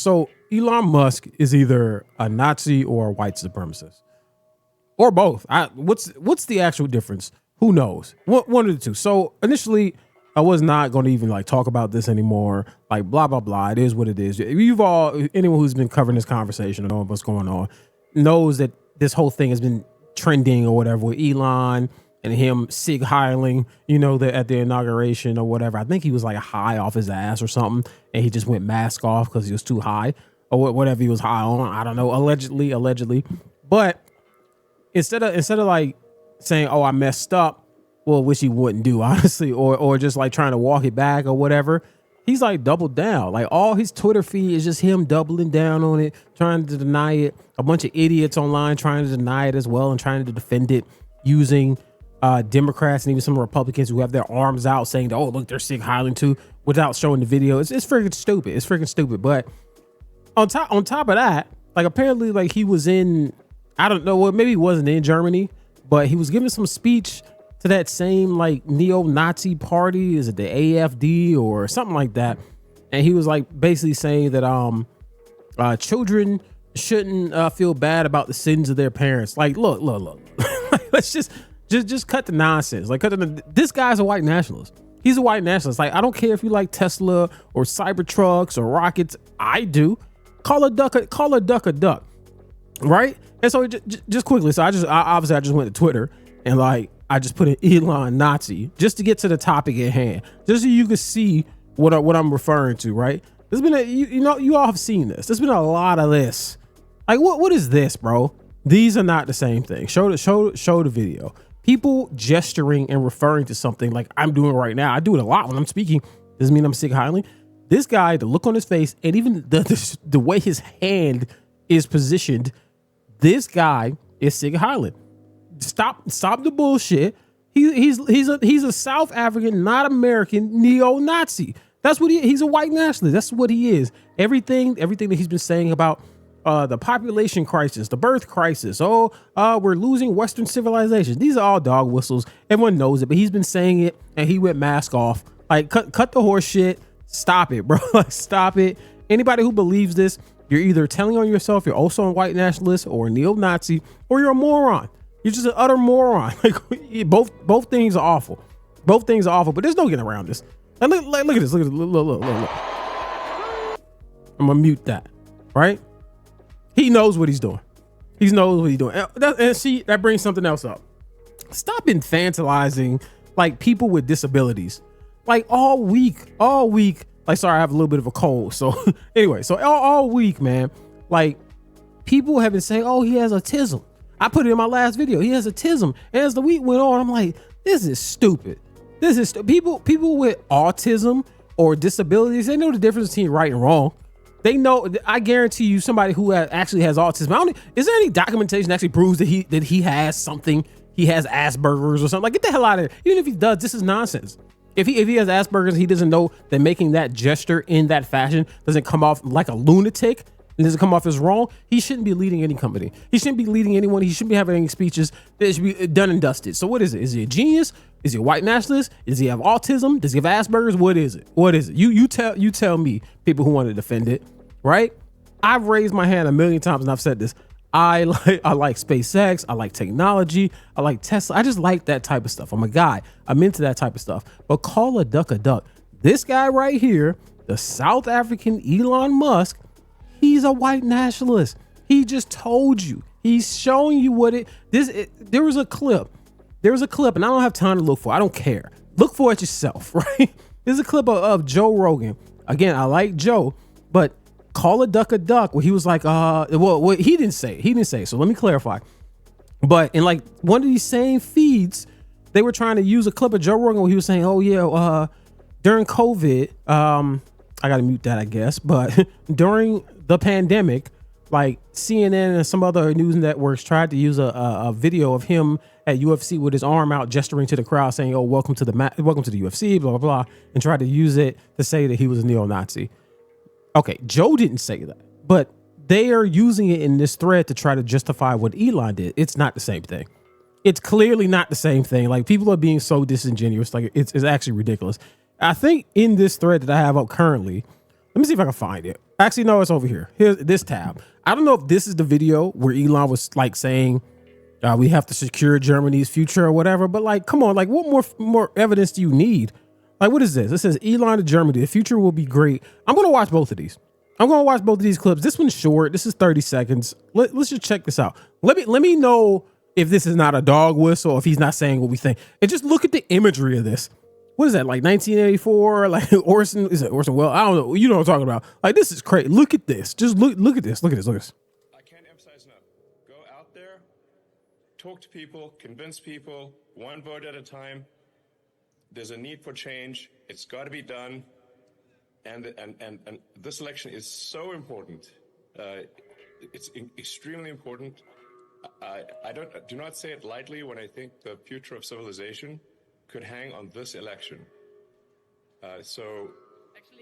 So Elon Musk is either a Nazi or a white supremacist, or both. What's the actual difference? Who knows? One of the two. So initially, I was not going to even like talk about this anymore. Like blah blah blah. It is what it is. Anyone who's been covering this conversation or knowing what's going on knows that this whole thing has been trending or whatever with Elon and him sig heiling, at the inauguration or whatever. I think he was like high off his ass or something, and he just went mask off because he was too high or whatever he was high on. I don't know. Allegedly. But instead of like saying, "Oh, I messed up," well, which he wouldn't do, honestly, or just like trying to walk it back or whatever, he's like doubled down. Like all his Twitter feed is just him doubling down on it, trying to deny it. A bunch of idiots online trying to deny it as well and trying to defend it using Democrats and even some Republicans who have their arms out saying, "Oh, look, they're sig heiling too," without showing the video. It's freaking stupid. It's freaking stupid. But on top of that, like apparently like he was in, I don't know, maybe he wasn't in Germany, but he was giving some speech to that same like neo-Nazi party. Is it the AFD or something like that? And he was like basically saying that children shouldn't feel bad about the sins of their parents. Like, look. Let's just cut the nonsense. Like, this guy's a white nationalist. He's a white nationalist. Like, I don't care if you like Tesla or Cybertrucks or rockets. I do. Call a duck a duck, right? And so just quickly, so I just went to Twitter and like I just put in Elon Nazi just to get to the topic at hand, just so you can see what I'm referring to, right? There's been you all have seen this. There's been a lot of this. Like, what is this, bro? These are not the same thing. Show the video. People gesturing and referring to something like I'm doing right now. I do it a lot when I'm speaking. Doesn't mean I'm sig heiling. This guy, the look on his face, and even the way his hand is positioned, this guy is sig heiling. Stop the bullshit. He's a South African, not American neo-Nazi. That's what he's a white nationalist. That's what he is. Everything that he's been saying about the population crisis, the birth crisis. We're losing Western civilization. These are all dog whistles. Everyone knows it, but he's been saying it and he went mask off. Like, cut the horse shit. Stop it, bro. Like, stop it. Anybody who believes this, you're either telling on yourself, you're also a white nationalist or a neo-Nazi, or you're a moron. You're just an utter moron. Like, both things are awful. Both things are awful, but there's no getting around this. Like, look at this. Look. I'm gonna mute that, right? He knows what he's doing. He knows what he's doing. And see, that brings something else up. Stop infantilizing like people with disabilities. Like all week. Like, sorry, I have a little bit of a cold. So anyway, so all week, man, like people have been saying, "Oh, he has autism." I put it in my last video. He has autism. And as the week went on, I'm like, this is stupid. People with autism or disabilities, they know the difference between right and wrong. They know. I guarantee you, somebody who actually has autism. Is there any documentation that actually proves that he has something? He has Asperger's or something. Like, get the hell out of here. Even if he does, this is nonsense. If he has Asperger's, he doesn't know that making that gesture in that fashion doesn't come off like a lunatic. And doesn't come off as wrong. He shouldn't be leading any company. He shouldn't be leading anyone. He shouldn't be having any speeches. It should be done and dusted. So what is it? Is he a genius? Is he a white nationalist? Does he have autism? Does he have Asperger's? What is it? You tell me, people who want to defend it, right? I've raised my hand a million times and I've said this. I like SpaceX. I like technology. I like Tesla. I just like that type of stuff. I'm a guy. I'm into that type of stuff. But call a duck a duck. This guy right here, the South African Elon Musk, he's a white nationalist. He just told you. He's showing you there was a clip. And I don't have time to look for it. I don't care. Look for it yourself, right? There's a clip of Joe Rogan. Again, I like Joe, but call a duck where he was like, he didn't say it. So let me clarify. But in like one of these same feeds, they were trying to use a clip of Joe Rogan where he was saying, during COVID, I got to mute that, I guess. But during the pandemic, like CNN and some other news networks tried to use a video of him at UFC with his arm out, gesturing to the crowd, saying, "Oh, welcome to the UFC," blah blah blah, and tried to use it to say that he was a neo-Nazi. Okay, Joe didn't say that, but they are using it in this thread to try to justify what Elon did. It's not the same thing. It's clearly not the same thing. Like, people are being so disingenuous. Like, it's actually ridiculous. I think in this thread that I have up currently, Let me see if I can find it. Actually, no, it's over here. Here's this tab. I don't know if this is the video where Elon was like saying we have to secure Germany's future or whatever. But like, come on, like what more evidence do you need? Like, what is this? It says Elon to Germany. The future will be great. I'm going to watch both of these. I'm going to watch both of these clips. This one's short. This is 30 seconds. Let's just check this out. Let me know if this is not a dog whistle, if he's not saying what we think. And just look at the imagery of this. What is that, like 1984? Like Orson, is it Orson Welles? I don't know. You know what I'm talking about. Like, this is crazy. Look at this. Just look at this. Look at this. Look at this. I can't emphasize enough. Go out there, talk to people, convince people, one vote at a time. There's a need for change. It's got to be done. And this election is so important. It's extremely important. I do not say it lightly when I think the future of civilization could hang on this election. So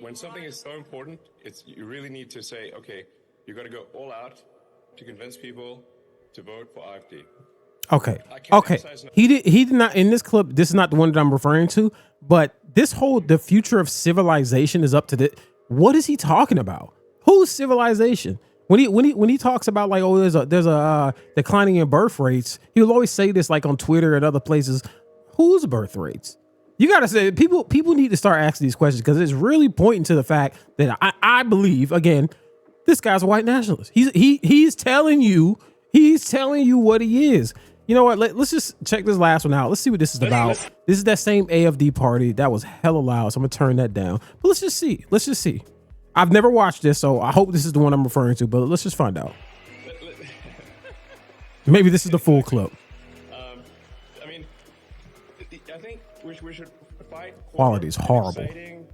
when something is so important, you really need to say, okay, you got to go all out to convince people to vote for AfD. Okay. He did not, in this clip, this is not the one that I'm referring to, but the future of civilization is up to the, what is he talking about? Who's civilization? When he talks about like, oh, there's a declining in birth rates, he'll always say this like on Twitter and other places. Whose birth rates? You got to say, people need to start asking these questions, because it's really pointing to the fact that I believe, again, this guy's a white nationalist. He's telling you what he is. You know what? Let's just check this last one out. Let's see what this is about. This is that same AfD party that was hella loud, so I'm gonna turn that down. But let's just see. I've never watched this, so I hope this is the one I'm referring to, but let's just find out. Maybe this is the full clip. I think we should fight for Quality is horrible. An exciting,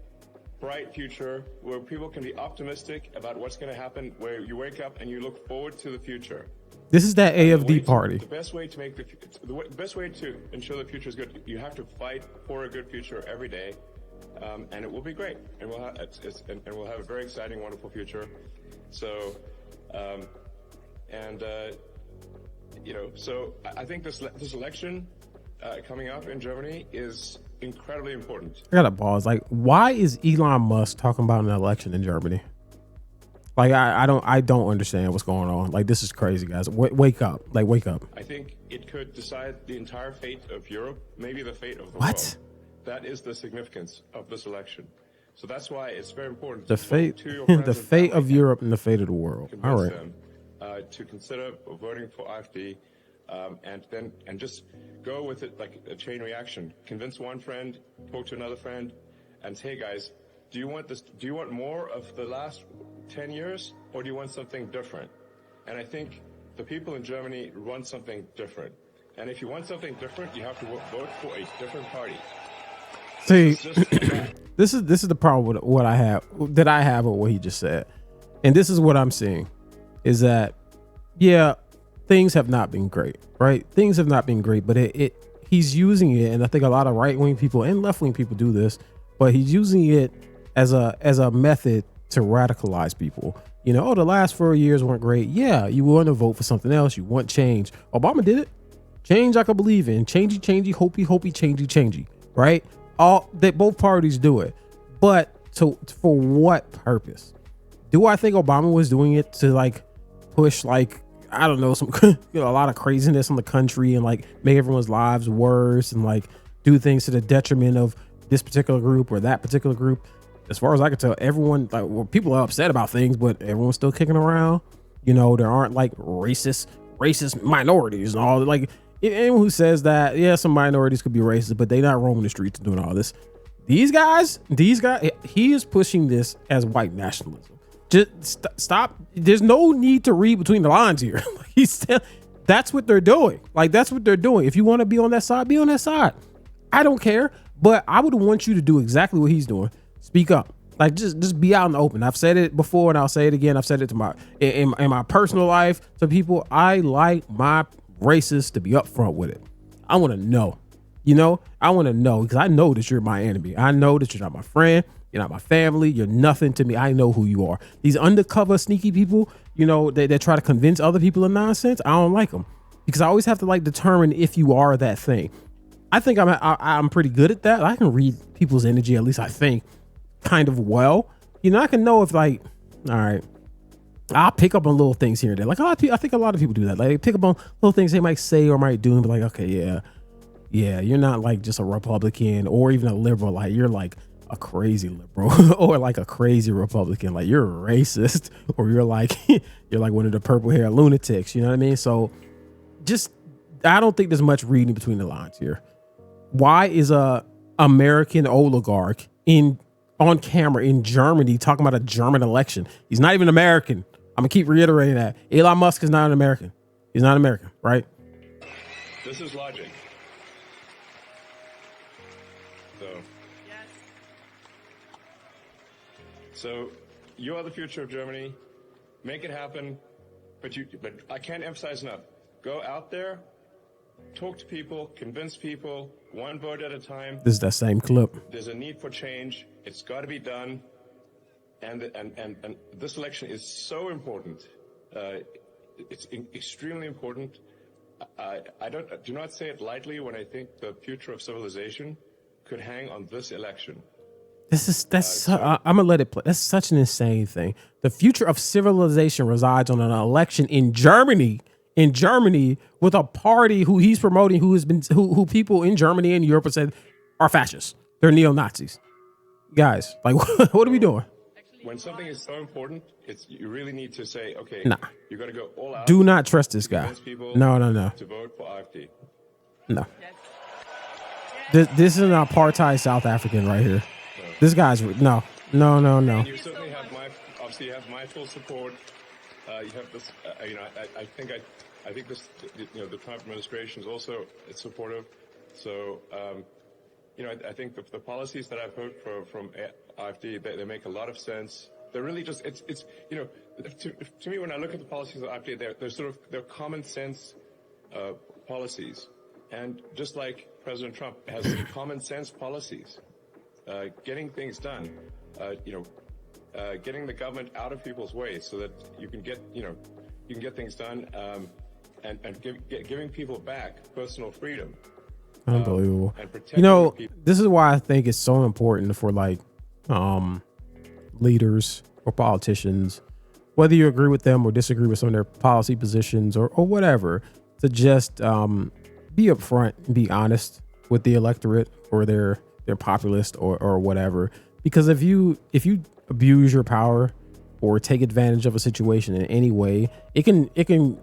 bright future where people can be optimistic about what's going to happen, where you wake up and you look forward to the future. This is that AfD party. The best way to ensure the future is good, you have to fight for a good future every day, and it will be great, and we'll have a very exciting, wonderful future. So, so I think this election coming up in Germany is incredibly important. I gotta pause. Like, why is Elon Musk talking about an election in Germany? Like, I don't understand what's going on. Like, this is crazy, guys. Wake up. Like, wake up. I think it could decide the entire fate of Europe, maybe the fate of the world. That is the significance of this election. So that's why it's very important. The fate of Europe and the fate of the world. All right. Them, to consider voting for AfD, and just go with it like a chain reaction. Convince one friend, talk to another friend, and say, hey guys, do you want more of the last 10 years, or do you want something different? And I think the people in Germany want something different. And if you want something different, you have to vote for a different party. See, this is the problem with what I have with what he just said. And this is what I'm seeing is that, yeah, things have not been great, right? Things have not been great, but he's using it. And I think a lot of right-wing people and left-wing people do this, but he's using it as a method to radicalize people. You know, the last 4 years weren't great. Yeah, you want to vote for something else. You want change. Obama did it. Change I can believe in. Changey, hopey, changey, right? Both parties do it. But for what purpose? Do I think Obama was doing it to like push like, I don't know, some a lot of craziness in the country and like make everyone's lives worse and like do things to the detriment of this particular group or that particular group? As far as I can tell, everyone, like, well, people are upset about things, but everyone's still kicking around. You know, there aren't like racist minorities and all. Like, anyone who says that, yeah, some minorities could be racist, but they're not roaming the streets and doing all this. These guys, he is pushing this as white nationalism. Just stop. There's no need to read between the lines here. That's what they're doing. Like, that's what they're doing. If you want to be on that side, be on that side. I don't care, but I would want you to do exactly what he's doing. Speak up. Like, just be out in the open. I've said it before and I'll say it again. I've said it to in my personal life to people. I like my racists to be upfront with it. I want to know, I want to know, because I know that you're my enemy. I know that you're not my friend. You're not my family. You're nothing to me. I know who you are. These undercover sneaky people, they try to convince other people of nonsense. I don't like them, because I always have to like determine if you are that thing. I think I'm pretty good at that. I can read people's energy, at least I think, kind of well. I can know if like, all right, I'll pick up on little things here and there. Like I think a lot of people do that. Like they pick up on little things they might say or might do and be like, okay, yeah, you're not like just a Republican or even a liberal. Like you're like a crazy liberal or like a crazy Republican. Like you're a racist or you're like one of the purple hair lunatics. You know what I mean? So just, I don't think there's much reading between the lines here. Why is a American oligarch on camera in Germany talking about a German election? He's not even American. I'm gonna keep reiterating that. Elon Musk is not an American. He's not American, right? This is logic. So you are the future of Germany. Make it happen. But I can't emphasize enough. Go out there, talk to people, convince people, one vote at a time. This is that same clip. There's a need for change. It's got to be done. And this election is so important. It's extremely important. I do not say it lightly when I think the future of civilization could hang on this election. I'm gonna let it play. That's such an insane thing. The future of civilization resides on an election in Germany. With a party who he's promoting, who people in Germany and Europe have said are fascists. They're neo-Nazis. Guys, like, what are we doing? When something is so important, you really need to say, okay, you got to go all out. Do not trust this guy. No. To vote for AfD. No. This is an apartheid South African right here. This guy's no. And you certainly have my full support. You have this, I think this, the Trump administration is also supportive. So, I think the policies that I've heard from AfD, they make a lot of sense. They're really just, to me, when I look at the policies of AfD, they're common sense policies. And just like President Trump has common sense policies, getting things done, getting the government out of people's way so that you can get things done, and giving people back personal freedom. Unbelievable. And this is why I think it's so important for like leaders or politicians, whether you agree with them or disagree with some of their policy positions or whatever, to just be upfront and be honest with the electorate or their populist or whatever. Because if you abuse your power or take advantage of a situation in any way, it can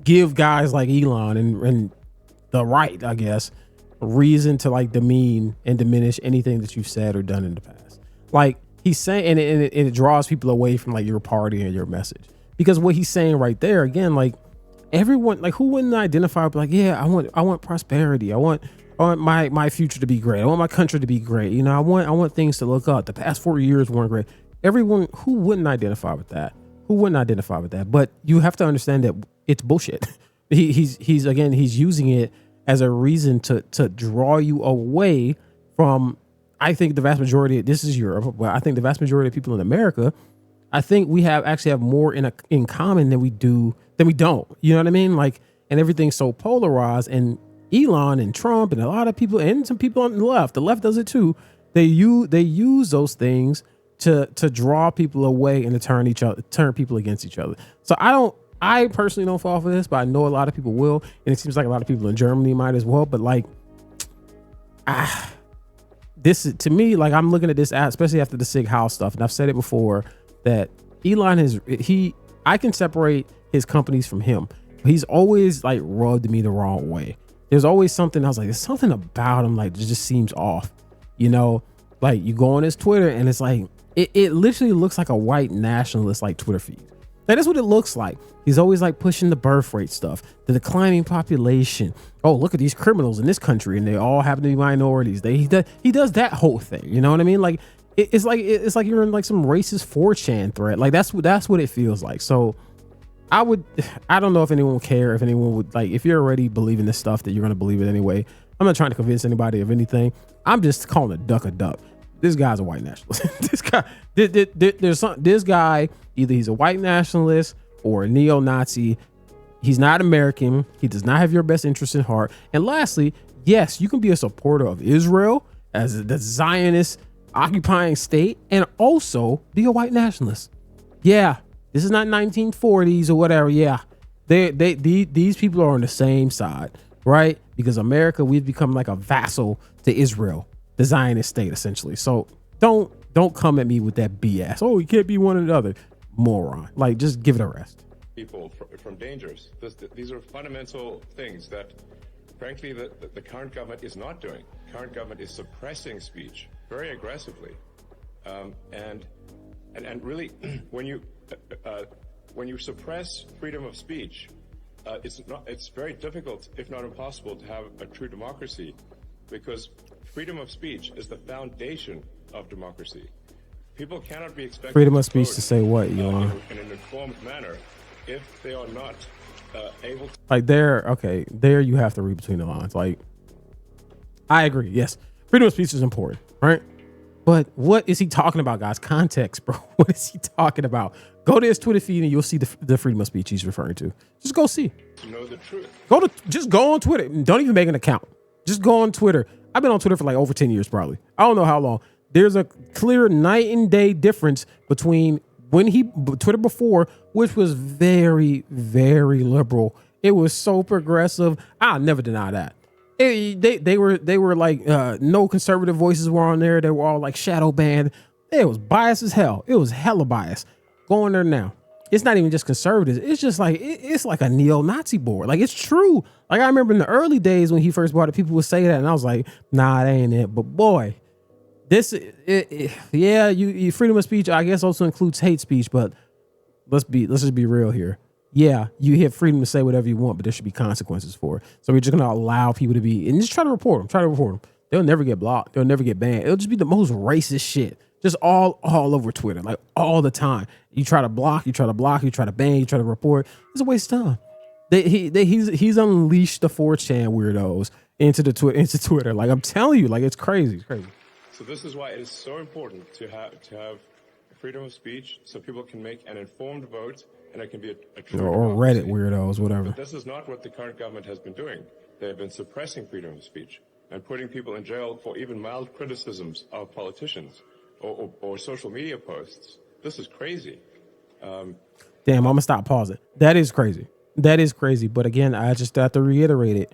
give guys like Elon and the right, I guess, a reason to like demean and diminish anything that you've said or done in the past. Like he's saying, and it draws people away from like your party and your message, because what he's saying right there, again, like everyone, like who wouldn't identify like, yeah, I want prosperity. I want my future to be great. I want my country to be great. I want things to look up. The past 4 years weren't great. Everyone, who wouldn't identify with that? But you have to understand that it's bullshit. He's using it as a reason to draw you away from, I think the vast majority, this is Europe, but I think the vast majority of people in America, I think we actually have more in common than we don't. You know what I mean? Like, and everything's so polarized, and Elon and Trump and a lot of people and some people on the left does it too. They use those things to draw people away and to turn people against each other. So I personally don't fall for this, but I know a lot of people will, and it seems like a lot of people in Germany might as well. But like, this is, to me, like I'm looking at this, especially after the Sig House stuff, and I've said it before that Elon I can separate his companies from him. But he's always like rubbed me the wrong way. There's always something I was like, there's something about him like it just seems off. Like you go on his Twitter and it's like it literally looks like a white nationalist like Twitter feed. Like, that's what it looks like. He's always like pushing the birth rate stuff, the declining population. Oh, look at these criminals in this country, and they all happen to be minorities. He does that whole thing. You know what I mean? Like it's like you're in like some racist 4chan thread. Like that's what it feels like. So I don't know if anyone would care, if anyone would like, if you're already believing this stuff, that you're gonna believe it anyway. I'm not trying to convince anybody of anything. I'm just calling a duck. This guy's a white nationalist. This guy, either he's a white nationalist or a neo-Nazi. He's not American. He does not have your best interest in heart. And lastly, yes, you can be a supporter of Israel as the Zionist occupying state and also be a white nationalist. Yeah, this is not 1940s or whatever. Yeah, these people are on the same side, right? Because America, we've become like a vassal to Israel, the Zionist state, essentially. So don't come at me with that BS. Oh, you can't be one or the other, moron. Like, just give it a rest. People from dangers. These are fundamental things that, frankly, the current government is not doing. Current government is suppressing speech very aggressively, and really, when you suppress freedom of speech, it's very difficult, if not impossible, to have a true democracy, because freedom of speech is the foundation of democracy. People cannot be expected freedom of speech to say what, Elon? In an informed manner if they are not able to. Like, there you have to read between the lines. Like, I agree. Yes, freedom of speech is important, right? But what is he talking about, guys? Context, bro. What is he talking about? Go to his Twitter feed and you'll see the freedom of speech he's referring to. Just go see. To know the truth. Just go on Twitter. Don't even make an account. Just go on Twitter. I've been on Twitter for like over 10 years, probably. I don't know how long. There's a clear night and day difference between when Twitter before, which was very, very liberal. It was so progressive. I'll never deny that. They were like, no conservative voices were on there. They were all like shadow banned. It was biased as hell. It was hella biased. Going there now. It's not even just conservatives. It's just like, it's like a neo-Nazi board. Like, it's true. Like, I remember in the early days when he first brought it, people would say that. And I was like, nah, that ain't it. But boy, you freedom of speech, I guess, also includes hate speech. But let's just be real here. Yeah, you have freedom to say whatever you want, but there should be consequences for it. So we're just going to allow people to be, and just try to report them. They'll never get blocked. They'll never get banned. It'll just be the most racist shit. Just all over Twitter, like all the time. You try to block, you try to ban, you try to report. It's a waste of time. He's unleashed the 4chan weirdos into Twitter. Like, I'm telling you, like, it's crazy. It's crazy. So this is why it is so important to have freedom of speech, so people can make an informed vote, and it can be a true or democracy. Reddit weirdos, whatever. But this is not what the current government has been doing. They have been suppressing freedom of speech and putting people in jail for even mild criticisms of politicians or social media posts. This is crazy. Damn, I'm gonna stop pausing. That is crazy. But again, I just have to reiterate it.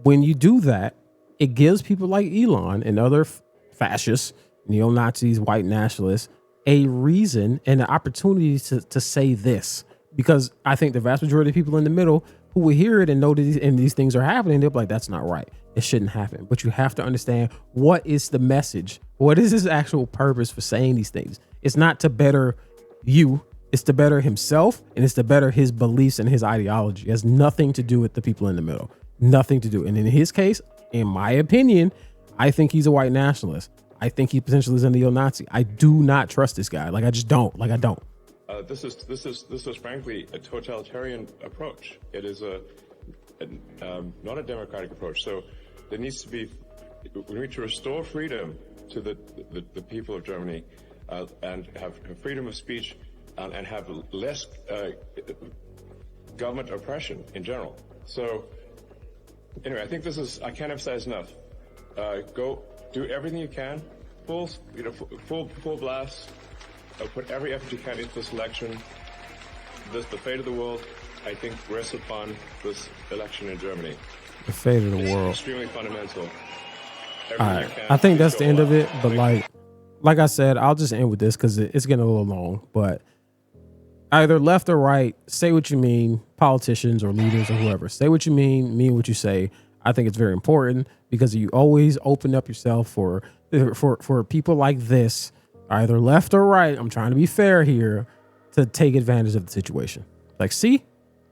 When you do that, it gives people like Elon and other fascists, neo-Nazis, white nationalists, a reason and an opportunity to say this. Because I think the vast majority of people in the middle who will hear it and know that these things are happening, they'll be like, that's not right. It shouldn't happen. But you have to understand, what is the message? What is his actual purpose for saying these things? It's not to better you. It's to better himself, and it's to better his beliefs and his ideology. It has nothing to do with the people in the middle. Nothing to do. And in his case, in my opinion, I think he's a white nationalist. I think he potentially is a neo-Nazi. I do not trust this guy. Like, I just don't. Like, I don't. This is frankly a totalitarian approach. It is not a democratic approach. So there needs to be, we need to restore freedom to the people of Germany, and have freedom of speech, and have less government oppression in general. So anyway, I think I can't emphasize enough. Go do everything you can, full blast. Put every effort you can into this election. The fate of the world, I think, rests upon this election in Germany. The fate of the world. Extremely fundamental. All right, I think that's the end of it. But like I said, I'll just end with this because it's getting a little long. But either left or right, say what you mean. Politicians or leaders or whoever, say what you mean what you say. I think it's very important because you always open up yourself for people like this, either left or right. I'm trying to be fair here, to take advantage of the situation. Like, see,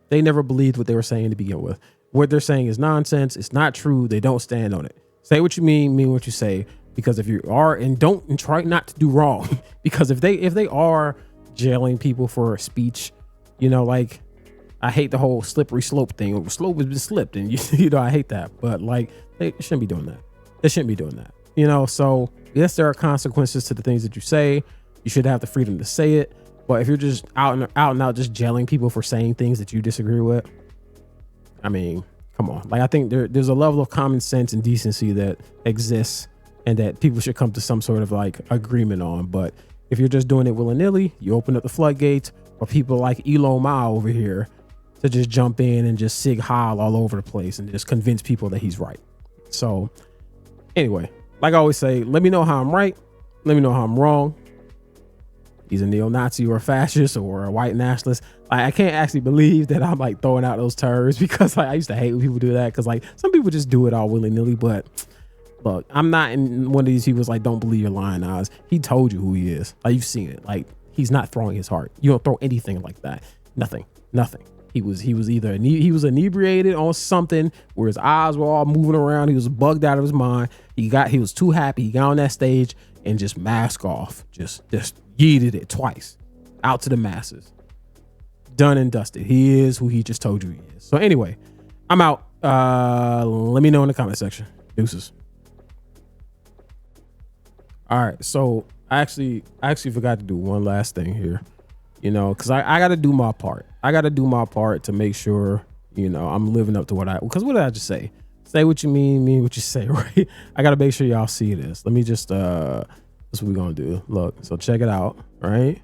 they never believed what they were saying to begin with. What they're saying is nonsense. It's not true. They don't stand on it. Say what you mean what you say. Because if you are, and try not to do wrong. Because if they are jailing people for speech, like, I hate the whole slippery slope thing. Slope has been slipped, and I hate that. But like, they shouldn't be doing that. They shouldn't be doing that. So yes, there are consequences to the things that you say. You should have the freedom to say it. But if you're just out and out just jailing people for saying things that you disagree with, I mean, come on. Like, I think there's a level of common sense and decency that exists and that people should come to some sort of like agreement on. But if you're just doing it willy-nilly, you open up the floodgates for people like Elon Musk over here to just jump in and just sig heil all over the place and just convince people that he's right. So anyway, like I always say, let me know how I'm right. Let me know how I'm wrong. He's a neo-Nazi or a fascist or a white nationalist. I can't actually believe that I'm like throwing out those terms, because like, I used to hate when people do that, because like some people just do it all willy-nilly. But look, I'm not in one of these people's like, don't believe your lying eyes. He told you who he is. Like, you've seen it. Like, he's not throwing his heart. You don't throw anything like that. Nothing. He was either he was inebriated on something where his eyes were all moving around. He was bugged out of his mind. He was too happy. He got on that stage and just mask off, just yeeted it twice out to the masses. Done and dusted. He is who he just told you he is. So anyway, I'm out. Let me know in the comment section. Deuces. All right, so I actually forgot to do one last thing here, because I got to do my part. I got to do my part to make sure, I'm living up to because what did I just say? Say what you mean what you say, right? I got to make sure y'all see this. Let me just, that's what we're going to do. Look, so check it out, right?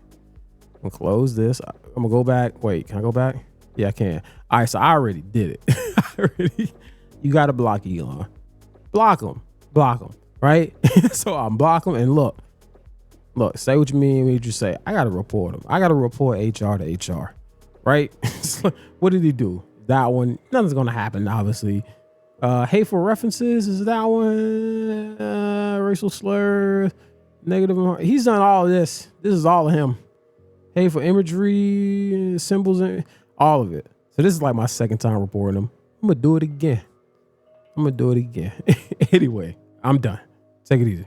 I'm going to close this. I'm going to go back. Wait, can I go back? Yeah, I can. All right, so I already did it. You got to block Elon. Block him, right? So I'm blocking him, and look, say what you mean what you say. I got to report him. I got to report HR to HR, right? What did he do? That one, nothing's going to happen, obviously. Hateful references, is that one? Racial slurs, negative. He's done all of this. This is all of him. Hateful imagery, symbols, and all of it. So this is like my second time reporting him. I'm going to do it again. Anyway, I'm done. Take it easy.